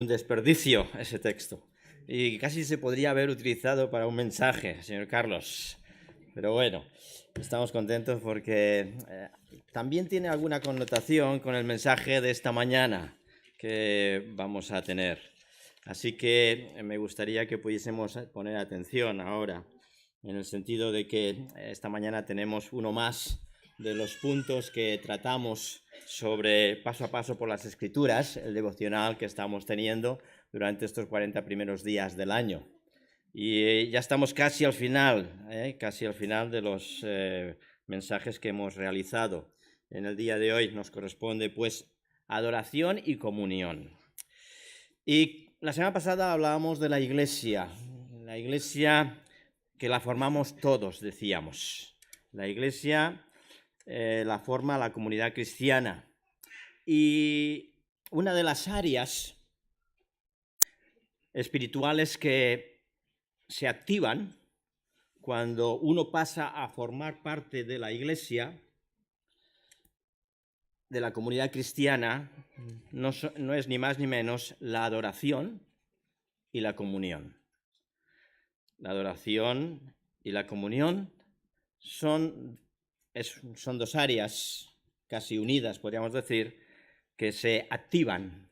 Un desperdicio ese texto. Y casi se podría haber utilizado para un mensaje, señor Carlos. Pero bueno, estamos contentos porque también tiene alguna connotación con el mensaje de esta mañana que vamos a tener. Así que me gustaría que pudiésemos poner atención ahora, en el sentido de que esta mañana tenemos uno más de los puntos que tratamos sobre paso a paso por las Escrituras, el devocional que estamos teniendo durante estos 40 primeros días del año. Y ya estamos casi al final de los mensajes que hemos realizado. En el día de hoy nos corresponde, pues, adoración y comunión. Y la semana pasada hablábamos de la iglesia que la formamos todos, decíamos. La iglesia la forma la comunidad cristiana. Y una de las áreas espirituales que se activan cuando uno pasa a formar parte de la iglesia, de la comunidad cristiana, no es ni más ni menos la adoración y la comunión. La adoración y la comunión son dos áreas casi unidas, podríamos decir, que se activan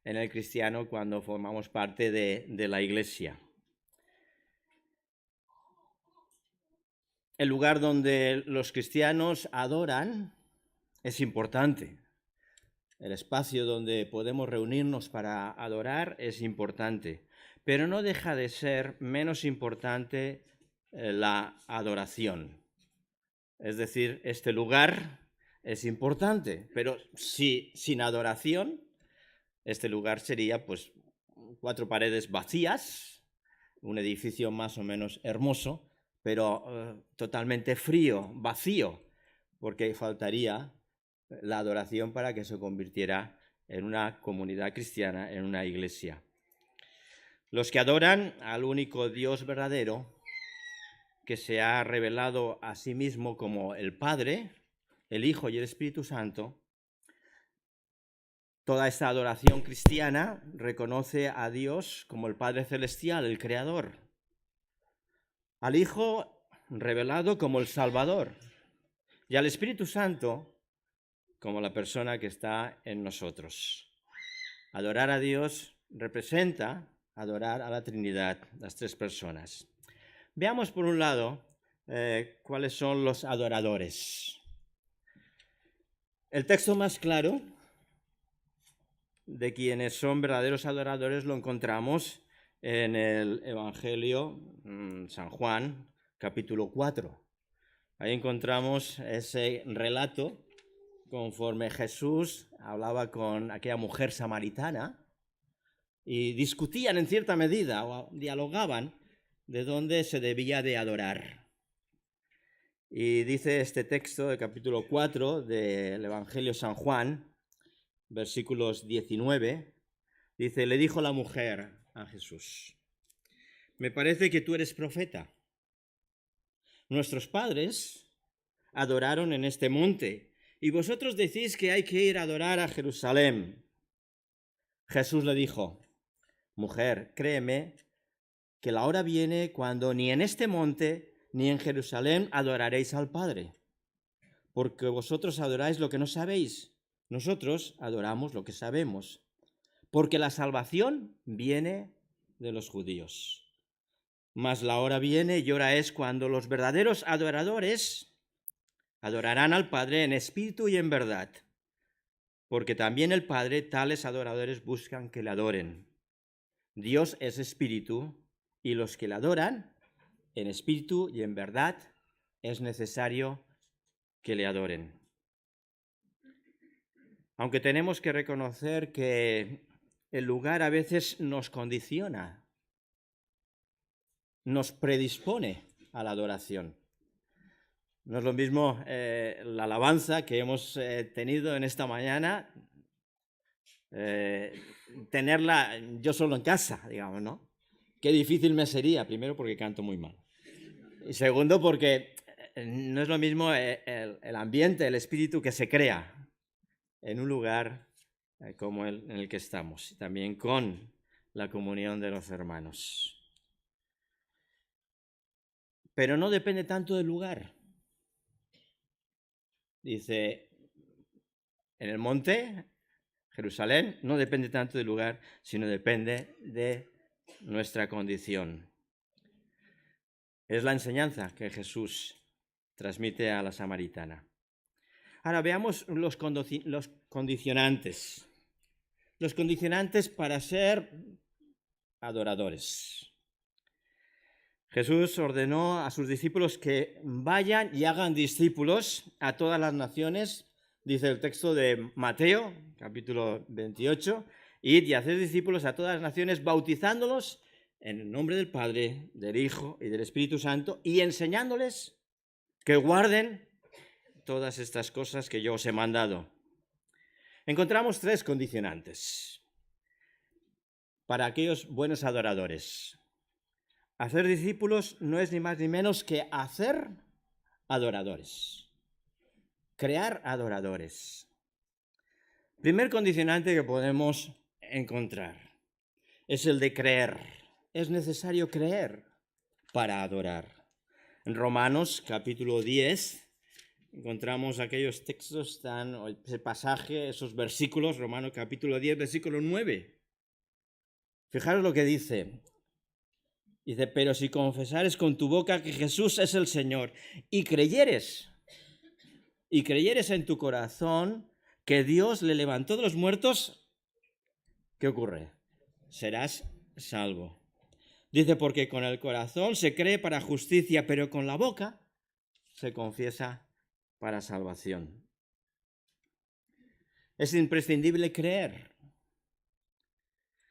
en el cristiano cuando formamos parte de la iglesia. El lugar donde los cristianos adoran es importante. El espacio donde podemos reunirnos para adorar es importante, pero no deja de ser menos importante la adoración. Es decir, este lugar es importante, pero sin adoración, este lugar sería pues 4 paredes vacías, un edificio más o menos hermoso, pero totalmente frío, vacío, porque faltaría la adoración para que se convirtiera en una comunidad cristiana, en una iglesia. Los que adoran al único Dios verdadero, que se ha revelado a sí mismo como el Padre, el Hijo y el Espíritu Santo, toda esta adoración cristiana reconoce a Dios como el Padre Celestial, el Creador, al Hijo revelado como el Salvador y al Espíritu Santo como la persona que está en nosotros. Adorar a Dios representa adorar a la Trinidad, las tres personas. Veamos por un lado cuáles son los adoradores. El texto más claro de quienes son verdaderos adoradores lo encontramos en el Evangelio San Juan, capítulo 4. Ahí encontramos ese relato conforme Jesús hablaba con aquella mujer samaritana y discutían en cierta medida o dialogaban de dónde se debía de adorar. Y dice este texto del capítulo 4 del Evangelio San Juan, versículos 19, dice, le dijo la mujer a Jesús, me parece que tú eres profeta. Nuestros padres adoraron en este monte y vosotros decís que hay que ir a adorar a Jerusalén. Jesús le dijo, mujer, créeme que la hora viene cuando ni en este monte ni en Jerusalén adoraréis al Padre, porque vosotros adoráis lo que no sabéis, nosotros adoramos lo que sabemos, porque la salvación viene de los judíos. Mas la hora viene y hora es cuando los verdaderos adoradores adorarán al Padre en espíritu y en verdad, porque también el Padre tales adoradores buscan que le adoren. Dios es espíritu y los que le adoran en espíritu y en verdad es necesario que le adoren. Aunque tenemos que reconocer que el lugar a veces nos condiciona, nos predispone a la adoración. No es lo mismo la alabanza que hemos tenido en esta mañana, tenerla yo solo en casa, digamos, ¿no? Qué difícil me sería, primero porque canto muy mal. Y segundo porque no es lo mismo el ambiente, el espíritu que se crea en un lugar como en el que estamos, también con la comunión de los hermanos. Pero no depende tanto del lugar. Dice, en el monte, Jerusalén, no depende tanto del lugar, sino depende de nuestra condición. Es la enseñanza que Jesús transmite a la samaritana. Ahora veamos los condicionantes. Los condicionantes para ser adoradores. Jesús ordenó a sus discípulos que vayan y hagan discípulos a todas las naciones, dice el texto de Mateo, capítulo 28, id y haced discípulos a todas las naciones, bautizándolos en el nombre del Padre, del Hijo y del Espíritu Santo, y enseñándoles que guarden todas estas cosas que yo os he mandado. Encontramos 3 condicionantes para aquellos buenos adoradores. Hacer discípulos no es ni más ni menos que hacer adoradores, crear adoradores. Primer condicionante que podemos encontrar es el de creer. Es necesario creer para adorar. En Romanos capítulo 10 encontramos aquellos textos, ese pasaje, esos versículos, Romanos capítulo 10, versículo 9. Fijaros lo que dice. Dice, pero si confesares con tu boca que Jesús es el Señor y creyeres en tu corazón que Dios le levantó de los muertos, ¿qué ocurre? Serás salvo. Dice, porque con el corazón se cree para justicia, pero con la boca se confiesa para salvación. Es imprescindible creer.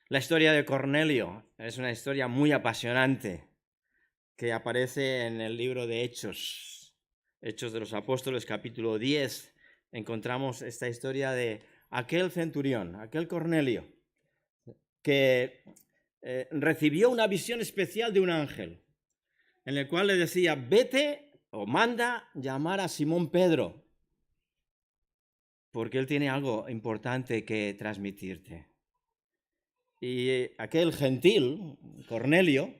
La historia de Cornelio es una historia muy apasionante que aparece en el libro de Hechos de los Apóstoles, capítulo 10. Encontramos esta historia de aquel centurión, aquel Cornelio, que recibió una visión especial de un ángel, en el cual le decía, vete o manda llamar a Simón Pedro, porque él tiene algo importante que transmitirte. Y aquel gentil, Cornelio,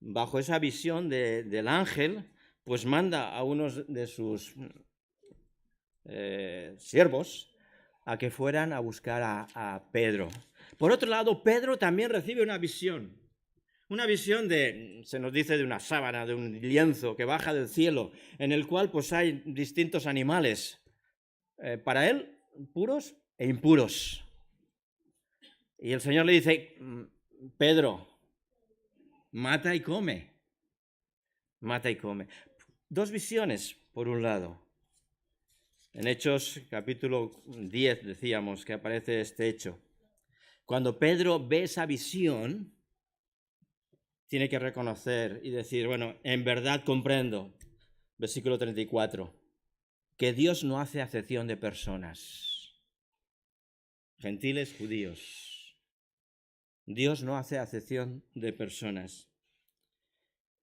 bajo esa visión del ángel, pues manda a unos de sus siervos a que fueran a buscar a Pedro. Por otro lado, Pedro también recibe una visión se nos dice de una sábana, de un lienzo que baja del cielo, en el cual pues hay distintos animales, para él puros e impuros. Y el Señor le dice, Pedro, mata y come. Mata y come. 2 visiones, por un lado. En Hechos capítulo 10 decíamos que aparece este hecho. Cuando Pedro ve esa visión, tiene que reconocer y decir, bueno, en verdad comprendo, versículo 34, que Dios no hace acepción de personas, gentiles, judíos. Dios no hace acepción de personas.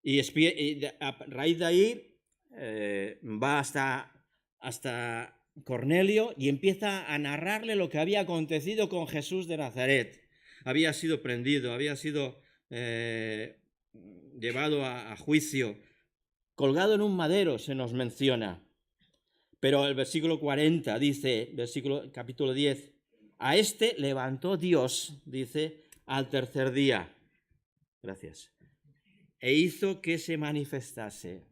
Y a raíz de ahí va hasta Cornelio y empieza a narrarle lo que había acontecido con Jesús de Nazaret. Había sido prendido, había sido llevado a juicio, colgado en un madero, se nos menciona. Pero el versículo 40 dice, capítulo 10, a este levantó Dios, dice, al tercer día. Gracias. E hizo que se manifestase.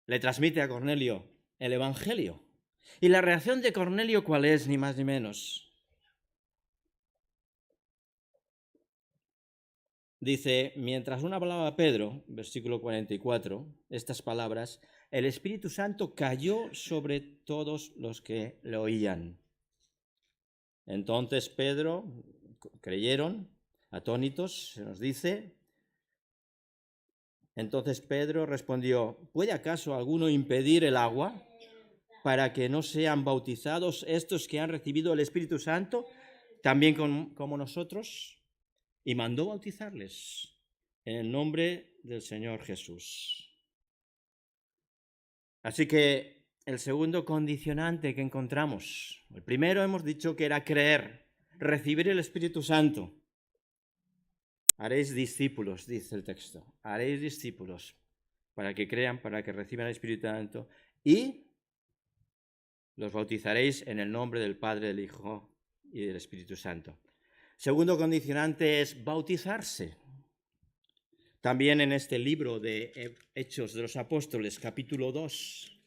Le transmite a Cornelio el Evangelio. ¿Y la reacción de Cornelio cuál es? Ni más ni menos. Dice, mientras una hablaba Pedro, versículo 44, estas palabras, el Espíritu Santo cayó sobre todos los que le oían. Entonces Pedro, creyeron, atónitos, se nos dice. Entonces Pedro respondió, ¿puede acaso alguno impedir el agua para que no sean bautizados estos que han recibido el Espíritu Santo, también como nosotros? Y mandó bautizarles en el nombre del Señor Jesús. Así que el segundo condicionante que encontramos. El primero hemos dicho que era creer, recibir el Espíritu Santo. Haréis discípulos, dice el texto. Haréis discípulos para que crean, para que reciban el Espíritu Santo. Y los bautizaréis en el nombre del Padre, del Hijo y del Espíritu Santo. Segundo condicionante es bautizarse. También en este libro de Hechos de los Apóstoles, capítulo 2,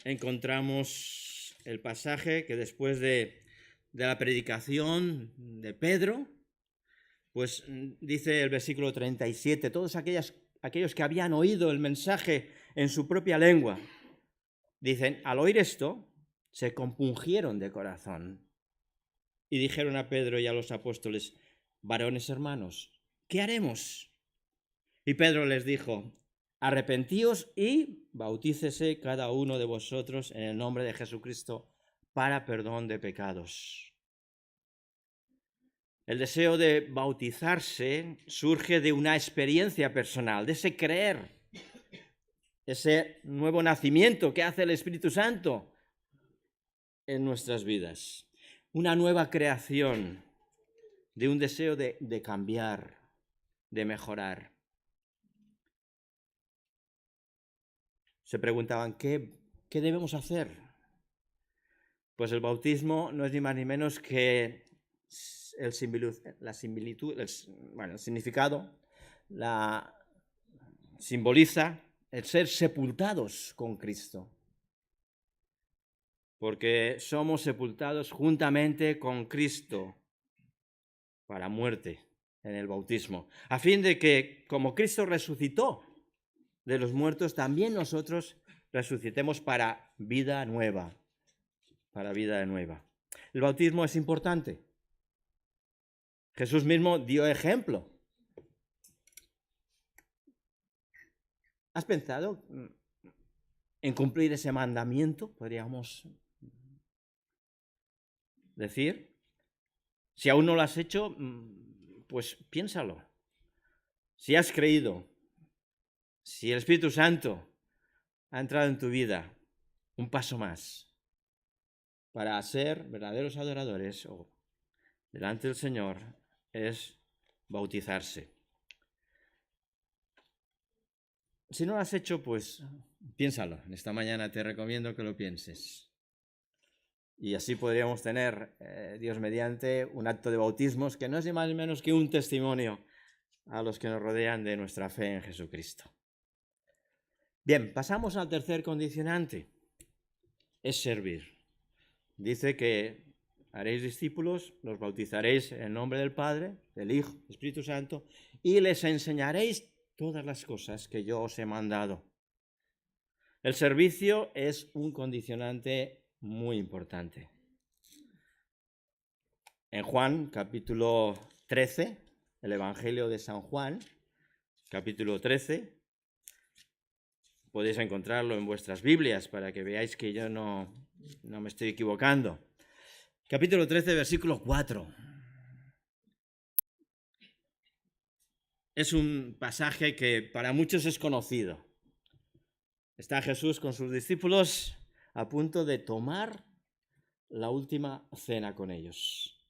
encontramos el pasaje que después de la predicación de Pedro, pues dice el versículo 37, todos aquellos que habían oído el mensaje en su propia lengua, dicen, al oír esto, se compungieron de corazón y dijeron a Pedro y a los apóstoles, varones hermanos, ¿qué haremos? Y Pedro les dijo, arrepentíos y bautícese cada uno de vosotros en el nombre de Jesucristo para perdón de pecados. El deseo de bautizarse surge de una experiencia personal, de ese creer, ese nuevo nacimiento que hace el Espíritu Santo en nuestras vidas. Una nueva creación, de un deseo de cambiar, de mejorar. Se preguntaban, ¿qué debemos hacer? Pues el bautismo no es ni más ni menos que el significado, simboliza el ser sepultados con Cristo. Porque somos sepultados juntamente con Cristo para muerte en el bautismo, a fin de que, como Cristo resucitó de los muertos, también nosotros resucitemos para vida nueva, para vida nueva. El bautismo es importante. Jesús mismo dio ejemplo. ¿Has pensado en cumplir ese mandamiento? Podríamos decir. Si aún no lo has hecho, pues piénsalo. Si has creído, si el Espíritu Santo ha entrado en tu vida, un paso más para ser verdaderos adoradores o delante del Señor es bautizarse. Si no lo has hecho, pues piénsalo. Esta mañana te recomiendo que lo pienses. Y así podríamos tener, Dios mediante, un acto de bautismos que no es ni más ni menos que un testimonio a los que nos rodean de nuestra fe en Jesucristo. Bien, pasamos al tercer condicionante. Es servir. Dice que haréis discípulos, los bautizaréis en el nombre del Padre, del Hijo, del Espíritu Santo, y les enseñaréis todas las cosas que yo os he mandado. El servicio es un condicionante muy importante. En Juan, capítulo 13, el Evangelio de San Juan, capítulo 13, podéis encontrarlo en vuestras Biblias para que veáis que yo no me estoy equivocando. Capítulo 13, versículo 4. Es un pasaje que para muchos es conocido. Está Jesús con sus discípulos a punto de tomar la última cena con ellos,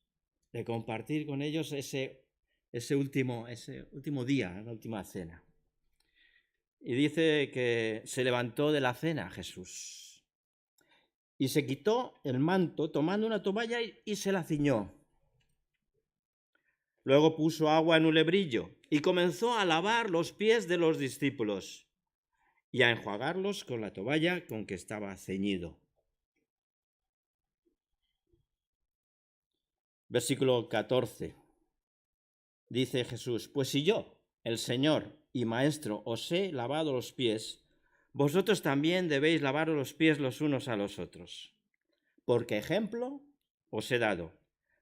de compartir con ellos ese último día, la última cena. Y dice que se levantó de la cena Jesús y se quitó el manto tomando una toalla y se la ciñó. Luego puso agua en un lebrillo y comenzó a lavar los pies de los discípulos y a enjuagarlos con la toalla con que estaba ceñido. Versículo 14. Dice Jesús, pues si yo, el Señor y Maestro, os he lavado los pies, vosotros también debéis lavaros los pies los unos a los otros. Porque ejemplo os he dado,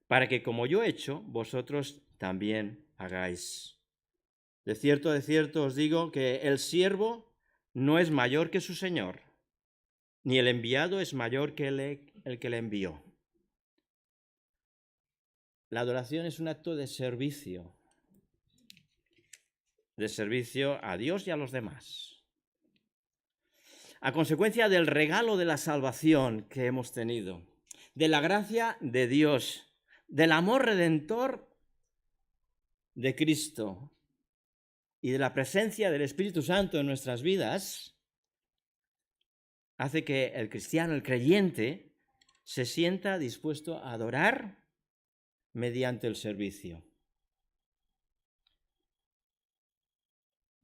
para que como yo he hecho, vosotros también hagáis. De cierto os digo que el siervo no es mayor que su Señor, ni el enviado es mayor que el que le envió. La adoración es un acto de servicio a Dios y a los demás. a consecuencia del regalo de la salvación que hemos tenido, de la gracia de Dios, del amor redentor de Cristo y de la presencia del Espíritu Santo en nuestras vidas, hace que el cristiano, el creyente, se sienta dispuesto a adorar mediante el servicio.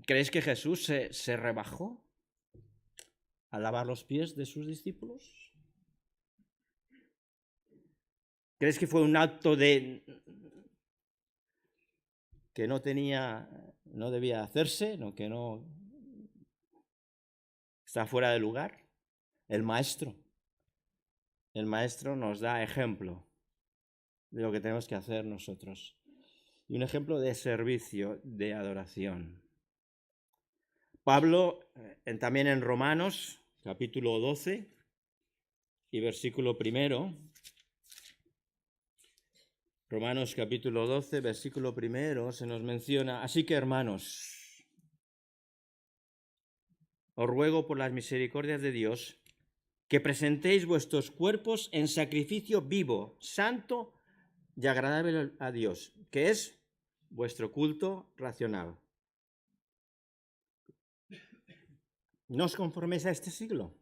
¿Crees que Jesús se rebajó a lavar los pies de sus discípulos? ¿Crees que fue un acto que no debía hacerse, que no está fuera de lugar? El maestro nos da ejemplo de lo que tenemos que hacer nosotros. Y un ejemplo de servicio, de adoración. Pablo, también en Romanos, capítulo 12 y versículo 1. Romanos capítulo 12, versículo 1, se nos menciona: así que, hermanos, os ruego por las misericordias de Dios que presentéis vuestros cuerpos en sacrificio vivo, santo y agradable a Dios, que es vuestro culto racional. No os conforméis a este siglo,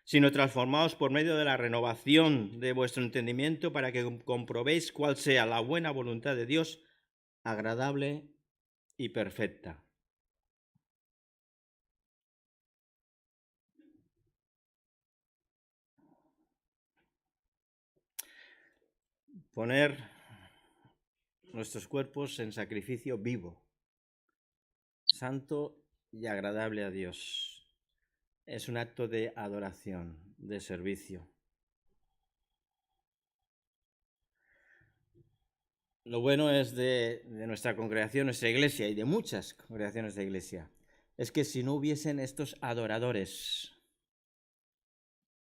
sino transformaos por medio de la renovación de vuestro entendimiento para que comprobéis cuál sea la buena voluntad de Dios, agradable y perfecta. Poner nuestros cuerpos en sacrificio vivo, santo y agradable a Dios. Es un acto de adoración, de servicio. Lo bueno es de nuestra congregación, nuestra iglesia y de muchas congregaciones de iglesia, es que si no hubiesen estos adoradores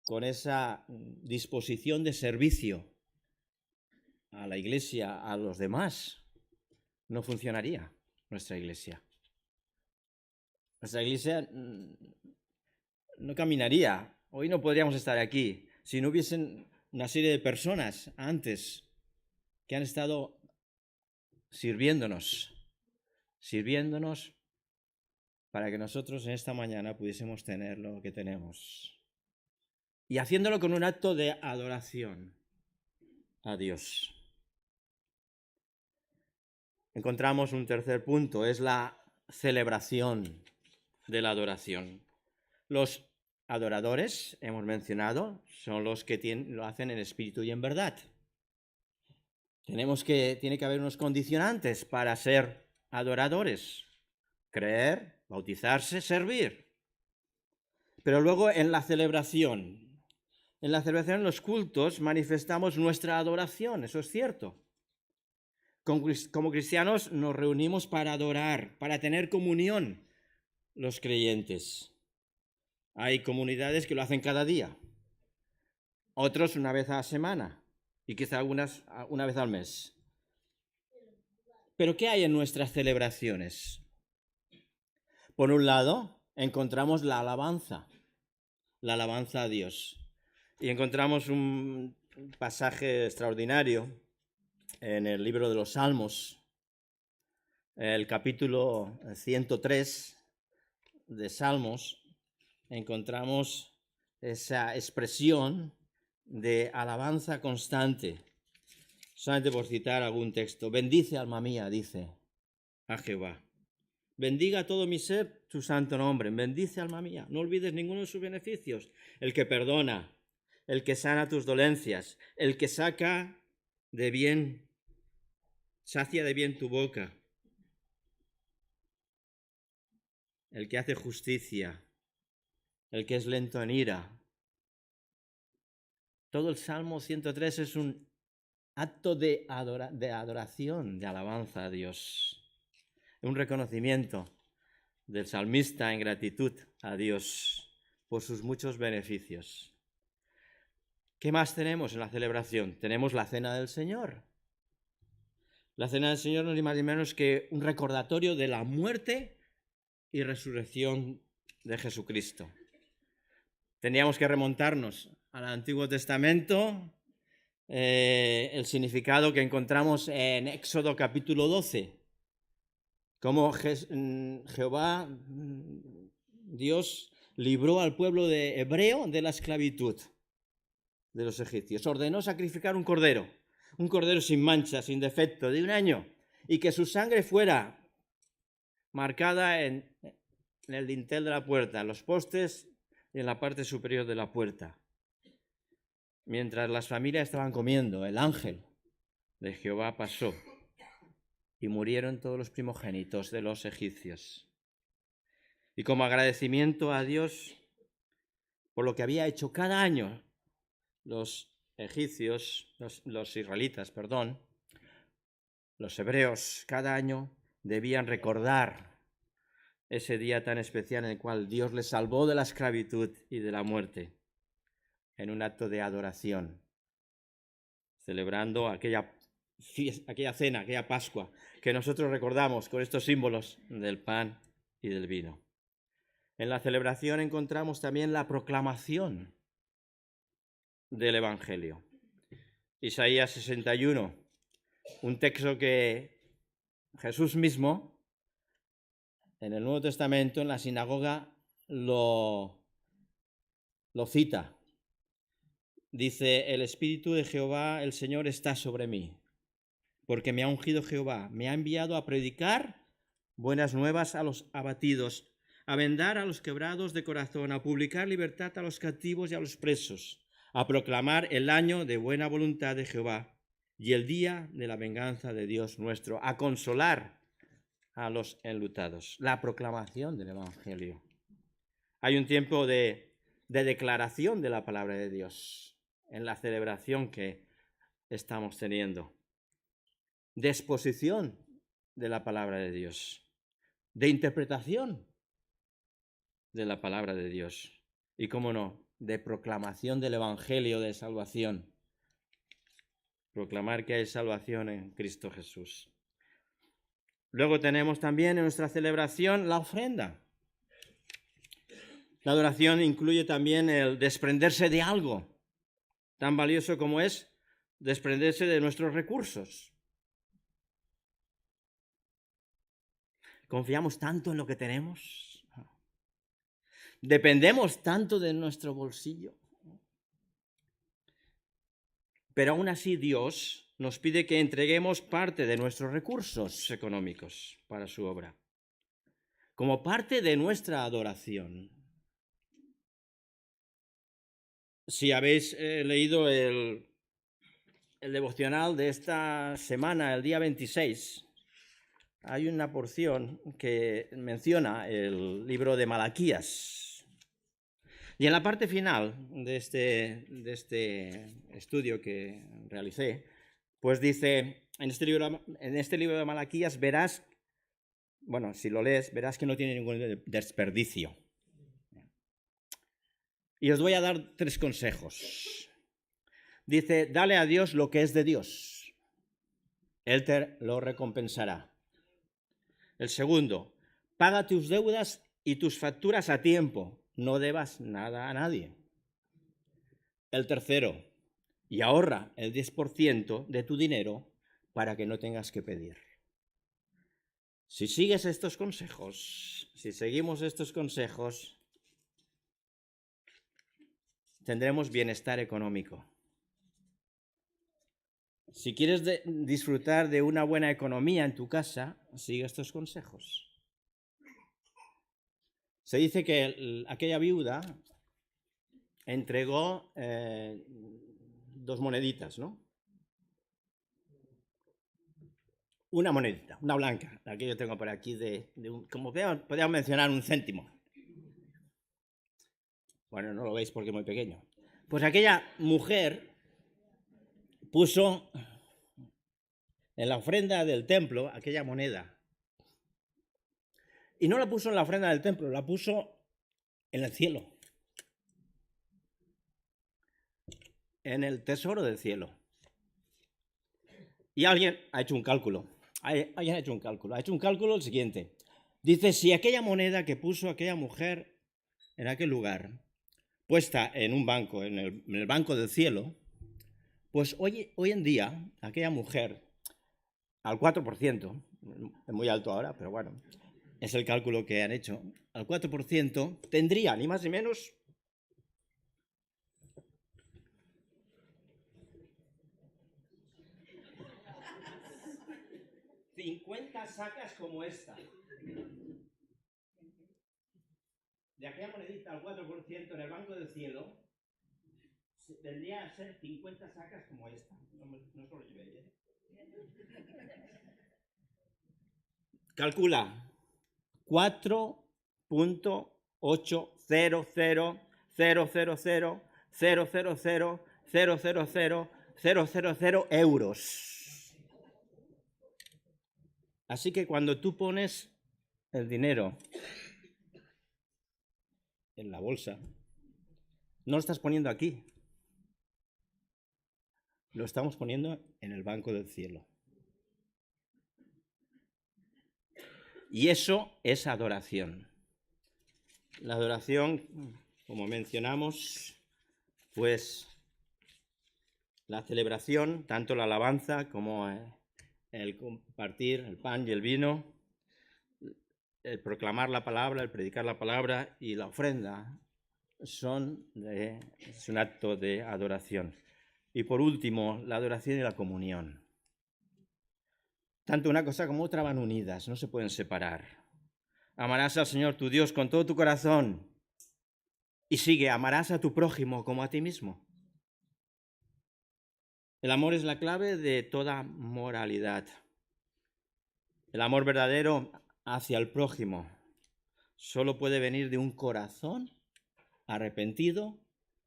con esa disposición de servicio a la iglesia, a los demás, no funcionaría nuestra iglesia. Nuestra iglesia no caminaría. Hoy no podríamos estar aquí si no hubiesen una serie de personas antes que han estado sirviéndonos para que nosotros en esta mañana pudiésemos tener lo que tenemos. Y haciéndolo con un acto de adoración a Dios. Encontramos un tercer punto, es la celebración de la adoración. Los adoradores, hemos mencionado, son los que lo hacen en espíritu y en verdad. Tiene que haber unos condicionantes para ser adoradores: creer, bautizarse, servir. Pero luego en la celebración, en los cultos, manifestamos nuestra adoración, eso es cierto. Como cristianos nos reunimos para adorar, para tener comunión los creyentes. Hay comunidades que lo hacen cada día, otros una vez a la semana y quizá algunas una vez al mes. Pero ¿qué hay en nuestras celebraciones? Por un lado, encontramos la alabanza a Dios. Y encontramos un pasaje extraordinario en el libro de los Salmos, el capítulo 103 de Salmos. Encontramos esa expresión de alabanza constante. Solamente por citar algún texto: bendice, alma mía, dice, a Jehová. Bendiga todo mi ser su santo nombre. Bendice, alma mía. No olvides ninguno de sus beneficios. El que perdona, el que sana tus dolencias, el que sacia de bien tu boca, el que hace justicia, el que es lento en ira. Todo el Salmo 103 es un acto de adoración, de alabanza a Dios. Un reconocimiento del salmista en gratitud a Dios por sus muchos beneficios. ¿Qué más tenemos en la celebración? Tenemos la Cena del Señor. La Cena del Señor no es ni más ni menos que un recordatorio de la muerte y resurrección de Jesucristo. Tendríamos que remontarnos al Antiguo Testamento, el significado que encontramos en Éxodo capítulo 12, cómo Jehová, Dios, libró al pueblo hebreo de la esclavitud de los egipcios. Ordenó sacrificar un cordero sin mancha, sin defecto, de 1 año, y que su sangre fuera marcada en el dintel de la puerta, en los postes y en la parte superior de la puerta. Mientras las familias estaban comiendo, el ángel de Jehová pasó y murieron todos los primogénitos de los egipcios. Y como agradecimiento a Dios por lo que había hecho cada año los israelitas, los hebreos, cada año debían recordar ese día tan especial en el cual Dios les salvó de la esclavitud y de la muerte, en un acto de adoración, celebrando aquella cena, aquella Pascua, que nosotros recordamos con estos símbolos del pan y del vino. En la celebración encontramos también la proclamación del Evangelio. Isaías 61, un texto que Jesús mismo, en el Nuevo Testamento, en la sinagoga, lo cita. Dice: el Espíritu de Jehová, el Señor, está sobre mí, porque me ha ungido Jehová, me ha enviado a predicar buenas nuevas a los abatidos, a vendar a los quebrados de corazón, a publicar libertad a los cautivos y a los presos, a proclamar el año de buena voluntad de Jehová y el día de la venganza de Dios nuestro, a consolar a los enlutados. La proclamación del Evangelio. Hay un tiempo de declaración de la palabra de Dios en la celebración que estamos teniendo, de exposición de la palabra de Dios, de interpretación de la palabra de Dios y, cómo no, de proclamación del Evangelio de salvación. Proclamar que hay salvación en Cristo Jesús. Luego tenemos también en nuestra celebración la ofrenda. La adoración incluye también el desprenderse de algo tan valioso como es desprenderse de nuestros recursos. Confiamos tanto en lo que tenemos. Dependemos tanto de nuestro bolsillo. Pero aún así Dios nos pide que entreguemos parte de nuestros recursos económicos para su obra, como parte de nuestra adoración. Si habéis leído el devocional de esta semana, el día 26, hay una porción que menciona el libro de Malaquías. Y en la parte final de este estudio que realicé, pues dice, en este libro de Malaquías verás, si lo lees, verás que no tiene ningún desperdicio. Y os voy a dar 3 consejos. Dice: dale a Dios lo que es de Dios. Él te lo recompensará. El segundo: paga tus deudas y tus facturas a tiempo. No debas nada a nadie. El tercero: y ahorra el 10% de tu dinero para que no tengas que pedir. Si sigues estos consejos, si seguimos estos consejos, tendremos bienestar económico. Si quieres disfrutar de una buena economía en tu casa, sigue estos consejos. Se dice que aquella viuda entregó 2 moneditas, ¿no? Una monedita, una blanca, la que yo tengo por aquí, como podríamos mencionar, 1 céntimo. Bueno, no lo veis porque es muy pequeño. Pues aquella mujer puso en la ofrenda del templo aquella moneda. Y no la puso en la ofrenda del templo, la puso en el cielo. En el tesoro del cielo. Y alguien ha hecho un cálculo. Ha hecho un cálculo el siguiente. Dice: si aquella moneda que puso aquella mujer en aquel lugar puesta en un banco, en el banco del cielo, pues hoy en día aquella mujer, al 4%, es muy alto ahora, pero bueno, es el cálculo que han hecho, al 4% tendría ni más ni menos 50 sacas como esta. De aquella monedita al 4% en el banco del cielo, tendría que ser 50 sacas como esta. No solo llevé, ¿eh? Calcula. 4.8000000000000 euros. Así que cuando tú pones el dinero en la bolsa, no lo estás poniendo aquí, lo estamos poniendo en el banco del cielo. Y eso es adoración. La adoración, como mencionamos, pues la celebración, tanto la alabanza como el compartir el pan y el vino, el proclamar la palabra, el predicar la palabra y la ofrenda es un acto de adoración. Y por último, la adoración y la comunión. Tanto una cosa como otra van unidas, no se pueden separar. Amarás al Señor tu Dios con todo tu corazón. Y sigue, amarás a tu prójimo como a ti mismo. El amor es la clave de toda moralidad. El amor verdadero hacia el prójimo solo puede venir de un corazón arrepentido,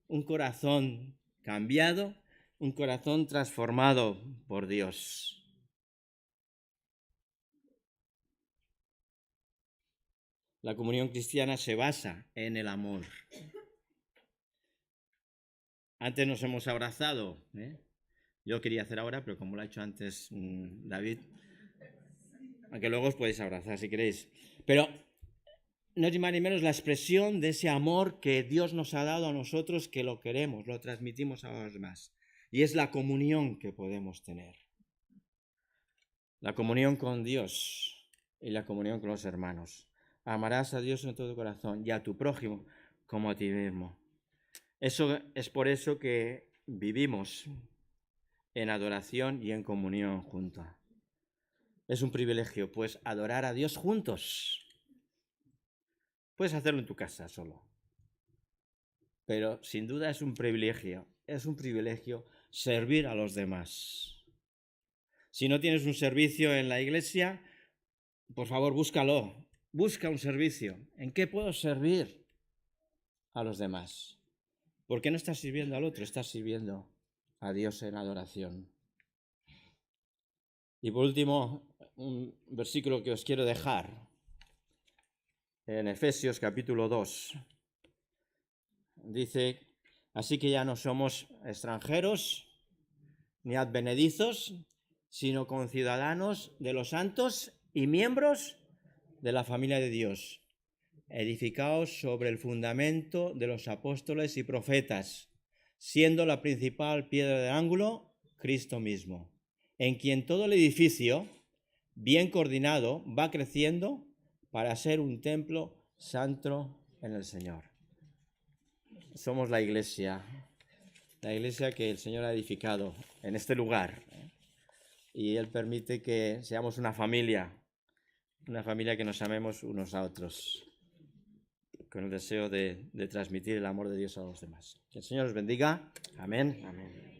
un corazón cambiado, un corazón transformado por Dios. La comunión cristiana se basa en el amor. Antes nos hemos abrazado, ¿eh? Yo quería hacer ahora, pero como lo ha hecho antes David, aunque luego os podéis abrazar si queréis. Pero no es ni más ni menos la expresión de ese amor que Dios nos ha dado a nosotros, que lo queremos, lo transmitimos a los demás. Y es la comunión que podemos tener. La comunión con Dios y la comunión con los hermanos. Amarás a Dios en todo tu corazón y a tu prójimo como a ti mismo. Eso es por eso que vivimos en adoración y en comunión juntos. Es un privilegio, pues, adorar a Dios juntos. Puedes hacerlo en tu casa solo, pero sin duda es un privilegio servir a los demás. Si no tienes un servicio en la iglesia, por favor, búscalo. Busca un servicio. ¿En qué puedo servir a los demás? Porque no estás sirviendo al otro, estás sirviendo a Dios en adoración. Y por último, un versículo que os quiero dejar en Efesios capítulo 2. Dice, así que ya no somos extranjeros ni advenedizos, sino conciudadanos de los santos y miembros de la familia de Dios, edificados sobre el fundamento de los apóstoles y profetas, siendo la principal piedra de ángulo Cristo mismo, en quien todo el edificio, bien coordinado, va creciendo para ser un templo santo en el Señor. Somos la iglesia que el Señor ha edificado en este lugar. Y Él permite que seamos una familia que nos amemos unos a otros, con el deseo de transmitir el amor de Dios a los demás. Que el Señor os bendiga. Amén. Amén.